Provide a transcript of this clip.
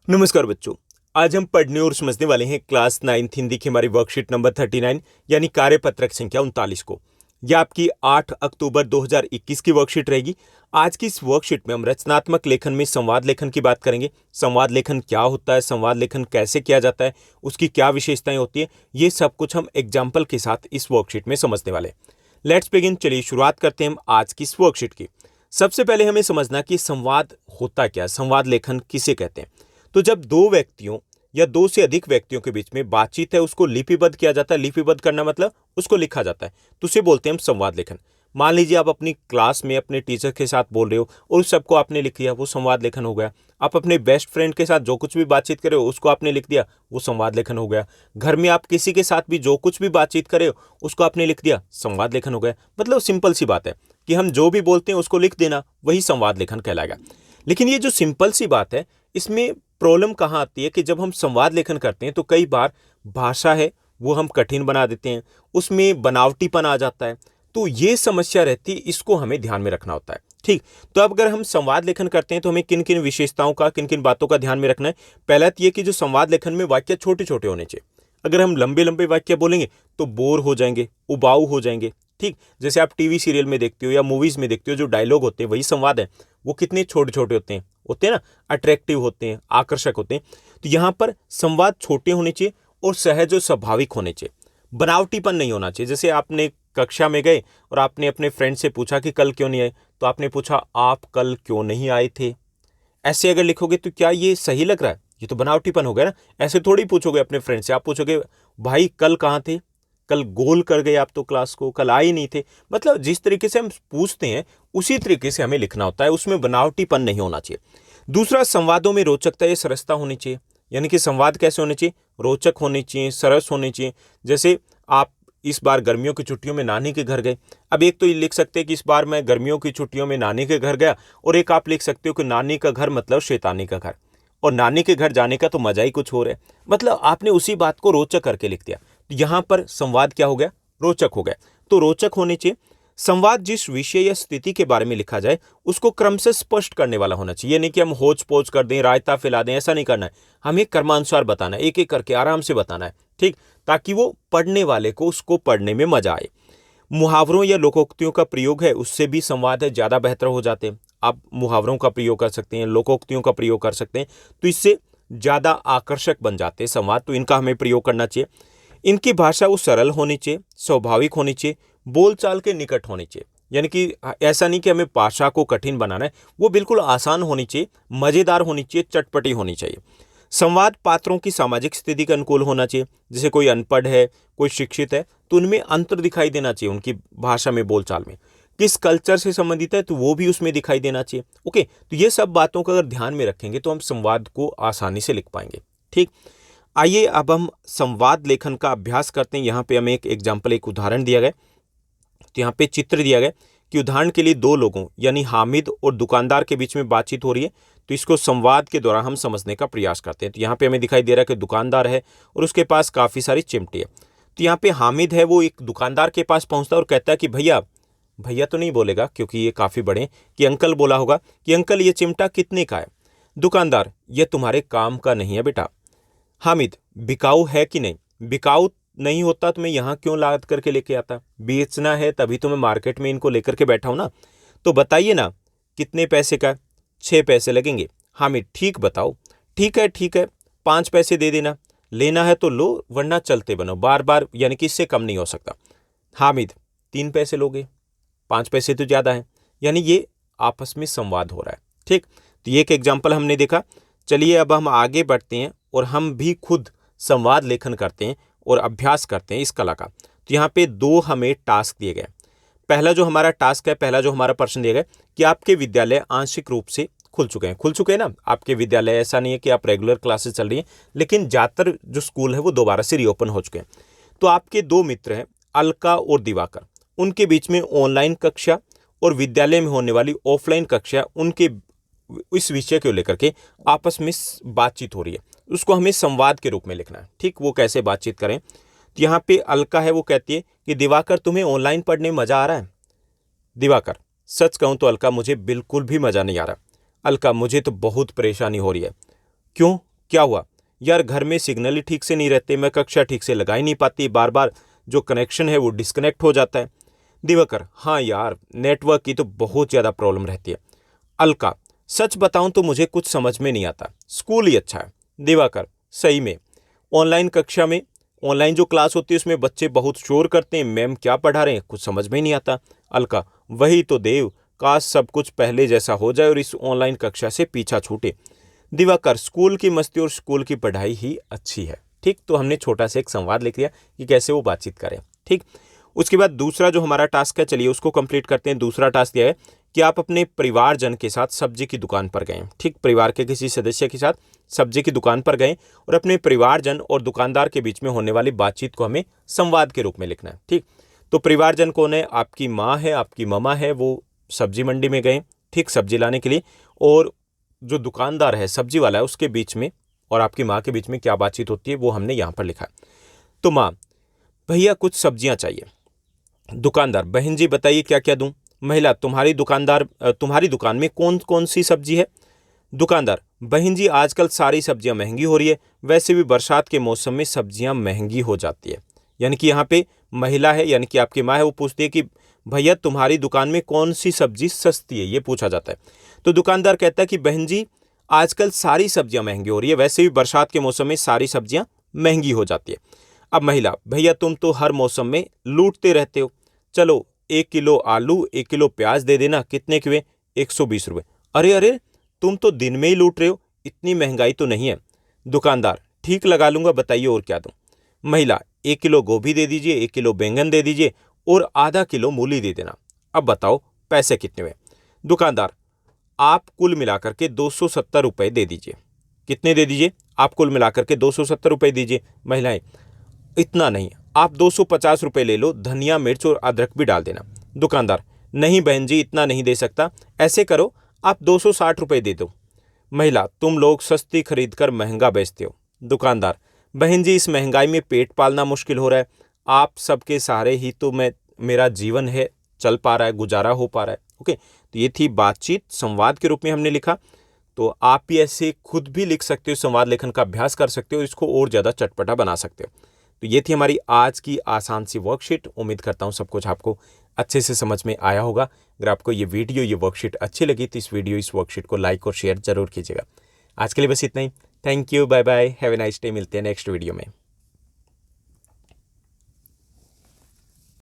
नमस्कार बच्चों। आज हम पढ़ने और समझने वाले हैं क्लास 9th हिंदी की हमारी वर्कशीट नंबर 39 यानी कार्यपत्रक संख्या 39 को। यह आपकी 8 अक्टूबर 2021 की वर्कशीट रहेगी। आज की इस वर्कशीट में हम रचनात्मक लेखन में संवाद लेखन की बात करेंगे। संवाद लेखन क्या होता है, संवाद लेखन कैसे किया जाता है, उसकी क्या विशेषताएं होती है, ये सब कुछ हम एग्जाम्पल के साथ इस वर्कशीट में समझने वाले हैं। Let's begin. चलिए शुरुआत करते हैं हम आज की इस वर्कशीट की। सबसे पहले हमें समझना कि संवाद होता क्या है, संवाद लेखन किसे कहते हैं। तो जब दो व्यक्तियों या दो से अधिक व्यक्तियों के बीच में बातचीत है, उसको लिपिबद्ध किया जाता है। लिपिबद्ध करना मतलब उसको लिखा जाता है, तो उसे बोलते हैं हम संवाद लेखन। मान लीजिए आप अपनी क्लास में अपने टीचर के साथ बोल रहे हो और उस सबको आपने लिख दिया, वो संवाद लेखन हो गया। आप अपने बेस्ट फ्रेंड के साथ जो कुछ भी बातचीत कर रहे हो उसको आपने लिख दिया, वो संवाद लेखन हो गया। घर में आप किसी के साथ भी जो कुछ भी बातचीत कर रहे हो उसको आपने लिख दिया, संवाद लेखन हो गया। मतलब सिंपल सी बात है कि हम जो भी बोलते हैं उसको लिख देना, वही संवाद लेखन कहलाएगा। लेकिन ये जो सिंपल सी बात है, इसमें प्रॉब्लम कहाँ आती है कि जब हम संवाद लेखन करते हैं तो कई बार भाषा है वो हम कठिन बना देते हैं, उसमें बनावटीपन आ जाता है। तो ये समस्या रहती है, इसको हमें ध्यान में रखना होता है। ठीक, तो अब अगर हम संवाद लेखन करते हैं तो हमें किन किन विशेषताओं का, किन किन बातों का ध्यान में रखना है। पहला तो ये कि जो संवाद लेखन में वाक्य छोटे छोटे होने चाहिए। अगर हम लंबे लंबे वाक्य बोलेंगे तो बोर हो जाएंगे, उबाऊ हो जाएंगे। ठीक, जैसे आप टीवी सीरियल में देखते हो या मूवीज में देखते हो, जो डायलॉग होते हैं वही संवाद है, वो कितने छोटे छोटे होते हैं ना, अट्रैक्टिव होते हैं, आकर्षक होते हैं। तो यहाँ पर संवाद छोटे होने चाहिए और सहज और स्वाभाविक होने चाहिए, बनावटीपन नहीं होना चाहिए। जैसे आपने कक्षा में गए और आपने अपने फ्रेंड से पूछा कि कल क्यों नहीं आए, तो आपने पूछा आप कल क्यों नहीं आए थे। ऐसे अगर लिखोगे तो क्या ये सही लग रहा है? ये तो बनावटीपन हो गया ना। ऐसे थोड़ी पूछोगे अपने फ्रेंड से, आप पूछोगे भाई कल कहाँ थे, कल गोल कर गए आप तो क्लास को, कल आए नहीं थे। मतलब जिस तरीके से हम पूछते हैं उसी तरीके से हमें लिखना होता है, उसमें बनावटीपन नहीं होना चाहिए। दूसरा, संवादों में रोचकता या सरसता होनी चाहिए। यानी कि संवाद कैसे होने चाहिए? रोचक होने चाहिए, सरस होने चाहिए। जैसे आप इस बार गर्मियों की छुट्टियों में नानी के घर गए। अब एक तो ये लिख सकते हैं कि इस बार मैं गर्मियों की छुट्टियों में नानी के घर गया, और एक आप लिख सकते हो कि नानी का घर मतलब शैतानी का घर, और नानी के घर जाने का तो मजा ही कुछ और है। मतलब आपने उसी बात को रोचक करके लिख दिया। तो यहाँ पर संवाद क्या हो गया? रोचक हो गया। तो रोचक होने चाहिए। संवाद जिस विषय या स्थिति के बारे में लिखा जाए उसको क्रम से स्पष्ट करने वाला होना चाहिए। नहीं कि हम होच पोच कर दें, रायता फैला दें, ऐसा नहीं करना है। हमें क्रमानुसार बताना है, एक एक करके आराम से बताना है। ठीक, ताकि वो पढ़ने वाले को उसको पढ़ने में मजा आए। मुहावरों या लोकोक्तियों का प्रयोग है, उससे भी संवाद है ज़्यादा बेहतर हो जाते हैं। आप मुहावरों का प्रयोग कर सकते हैं, लोकोक्तियों का प्रयोग कर सकते हैं, तो इससे ज़्यादा आकर्षक बन जाते हैं संवाद। तो इनका हमें प्रयोग करना चाहिए। इनकी भाषा वो सरल होनी चाहिए, स्वाभाविक होनी चाहिए, बोलचाल के निकट होनी चाहिए। यानी कि ऐसा नहीं कि हमें भाषा को कठिन बनाना है, वो बिल्कुल आसान होनी चाहिए, मज़ेदार होनी चाहिए, चटपटी होनी चाहिए। संवाद पात्रों की सामाजिक स्थिति के अनुकूल होना चाहिए। जैसे कोई अनपढ़ है, कोई शिक्षित है, तो उनमें अंतर दिखाई देना चाहिए। उनकी भाषा में, बोलचाल में किस कल्चर से संबंधित है तो वो भी उसमें दिखाई देना चाहिए। ओके, तो ये सब बातों को अगर ध्यान में रखेंगे तो हम संवाद को आसानी से लिख पाएंगे। ठीक, आइए अब हम संवाद लेखन का अभ्यास करते हैं। यहाँ पे हमें एक एग्जाम्पल, एक उदाहरण दिया गया। तो यहाँ पे चित्र दिया गया कि उदाहरण के लिए दो लोगों यानी हामिद और दुकानदार के बीच में बातचीत हो रही है। तो इसको संवाद के दौरान हम समझने का प्रयास करते हैं। तो यहाँ पे हमें दिखाई दे रहा है कि दुकानदार है और उसके पास काफ़ी सारी चिमटी है। तो यहाँ पे हामिद है, वो एक दुकानदार के पास पहुँचता है और कहता है कि भैया, भैया तो नहीं बोलेगा क्योंकि ये काफ़ी बड़े हैं, कि अंकल बोला होगा कि अंकल ये चिमटा कितने का है। दुकानदार, ये तुम्हारे काम का नहीं है बेटा। हामिद, बिकाऊ है कि नहीं? बिकाऊ नहीं होता तो मैं यहाँ क्यों लाद करके लेके आता? बेचना है तभी तो मैं मार्केट में इनको लेकर के बैठा हूँ ना। तो बताइए ना, कितने पैसे का? 6 पैसे लगेंगे। हामिद, ठीक बताओ। ठीक है ठीक है, 5 पैसे दे देना। लेना है तो लो, वरना चलते बनो, बार बार, यानी कि इससे कम नहीं हो सकता। हामिद, 3 पैसे लोगे? 5 पैसे तो ज़्यादा है। यानी ये आपस में संवाद हो रहा है। ठीक, तो ये एक एग्जाम्पल हमने देखा। चलिए अब हम आगे बढ़ते हैं और हम भी खुद संवाद लेखन करते हैं और अभ्यास करते हैं इस कला का। तो यहाँ पे दो हमें टास्क दिए गए। पहला जो हमारा टास्क है, पहला जो हमारा प्रश्न दिया गया कि आपके विद्यालय आंशिक रूप से खुल चुके हैं। खुल चुके हैं ना आपके विद्यालय? ऐसा नहीं है कि आप रेगुलर क्लासेस चल रही हैं, लेकिन ज़्यादातर जो स्कूल है वो दोबारा से रीओपन हो चुके हैं। तो आपके दो मित्र हैं, अलका और दिवाकर। उनके बीच में ऑनलाइन कक्षा और विद्यालय में होने वाली ऑफलाइन कक्षा, उनके इस विषय को लेकर के आपस में बातचीत हो रही है। उसको हमें संवाद के रूप में लिखना है। ठीक, वो कैसे बातचीत करें? तो यहाँ पे अलका है, वो कहती है कि दिवाकर, तुम्हें ऑनलाइन पढ़ने में मज़ा आ रहा है? दिवाकर, सच कहूँ तो अलका, मुझे बिल्कुल भी मज़ा नहीं आ रहा। अलका, मुझे तो बहुत परेशानी हो रही है। क्यों, क्या हुआ यार, घर में सिग्नल ही ठीक से नहीं रहते, मैं कक्षा ठीक से लगा ही नहीं पाती, बार बार जो कनेक्शन है वो डिस्कनेक्ट हो जाता है। दिवाकर, हाँ यार, नेटवर्क की तो बहुत ज़्यादा प्रॉब्लम रहती है। अलका, सच बताऊं तो मुझे कुछ समझ में नहीं आता, स्कूल ही अच्छा है। दिवाकर, सही में ऑनलाइन कक्षा में, ऑनलाइन जो क्लास होती है उसमें बच्चे बहुत शोर करते हैं, मैम क्या पढ़ा रहे हैं कुछ समझ में ही नहीं आता। अलका, वही तो देव, काश सब कुछ पहले जैसा हो जाए और इस ऑनलाइन कक्षा से पीछा छूटे। दिवाकर, स्कूल की मस्ती और स्कूल की पढ़ाई ही अच्छी है। ठीक, तो हमने छोटा सा एक संवाद लिख दिया कि कैसे वो बातचीत करें। ठीक, उसके बाद दूसरा जो हमारा टास्क है, चलिए उसको कंप्लीट करते हैं। दूसरा टास्क यह है कि आप अपने परिवारजन के साथ सब्जी की दुकान पर गए। ठीक, परिवार के किसी सदस्य के साथ सब्जी की दुकान पर गए और अपने परिवारजन और दुकानदार के बीच में होने वाली बातचीत को हमें संवाद के रूप में लिखना है। ठीक, तो परिवारजन कौन है? आपकी माँ है, आपकी ममा है, वो सब्जी मंडी में गए, ठीक, सब्जी लाने के लिए, और जो दुकानदार है, सब्जी वाला है, उसके बीच में और आपकी माँ के बीच में क्या बातचीत होती है वो हमने यहाँ पर लिखा है। तो माँ, भैया कुछ सब्जियाँ चाहिए। दुकानदार, बहन जी बताइए क्या क्या दूं। महिला, तुम्हारी दुकान में कौन कौन सी सब्जी है? दुकानदार, बहन जी आजकल सारी सब्जियां महंगी हो रही है, वैसे भी बरसात के मौसम में सब्जियां महंगी हो जाती है। यानी कि यहाँ पे महिला है, यानी कि आपकी माँ है, वो पूछती है कि भैया तुम्हारी दुकान में कौन सी सब्जी सस्ती है, ये पूछा जाता है। तो दुकानदार कहता है कि बहन जी आजकल सारी सब्जियां महंगी हो रही है, वैसे भी बरसात के मौसम में सारी सब्जियां महंगी हो जाती है। अब महिला, भैया तुम तो हर मौसम में लूटते रहते हो, चलो 1 किलो आलू 1 किलो प्याज दे देना, कितने के हुए? 120 रुपये। अरे अरे, तुम तो दिन में ही लूट रहे हो, इतनी महंगाई तो नहीं है। दुकानदार, ठीक लगा लूंगा, बताइए और क्या दूं। महिला, 1 किलो गोभी दे दीजिए, 1 किलो बैंगन दे दीजिए और आधा किलो मूली दे देना। अब बताओ पैसे कितने हुए? दुकानदार, आप कुल मिलाकर के 270 रुपये दे दीजिए। कितने दे दीजिए? आप कुल मिलाकर के 270 रुपये दीजिए। महिलाएं, इतना नहीं, आप 250 रुपये ले लो, धनिया मिर्च और अदरक भी डाल देना। दुकानदार, नहीं बहन जी इतना नहीं दे सकता, ऐसे करो आप 260 रुपये दे दो। महिला, तुम लोग सस्ती खरीद कर महंगा बेचते हो। दुकानदार, बहन जी इस महंगाई में पेट पालना मुश्किल हो रहा है, आप सबके सहारे ही तो मेरा जीवन है, चल पा रहा है, गुजारा हो पा रहा है। ओके, तो ये थी बातचीत, संवाद के रूप में हमने लिखा। तो आप भी ऐसे खुद भी लिख सकते हो, संवाद लेखन का अभ्यास कर सकते हो, इसको और ज़्यादा चटपटा बना सकते हो। तो ये थी हमारी आज की आसान सी वर्कशीट। उम्मीद करता हूँ सब कुछ आपको अच्छे से समझ में आया होगा। अगर आपको ये वीडियो, ये वर्कशीट अच्छी लगी तो इस वर्कशीट को लाइक और शेयर जरूर कीजिएगा। आज के लिए बस इतना ही। Thank you, bye bye, have a nice day. मिलते हैं नेक्स्ट वीडियो में।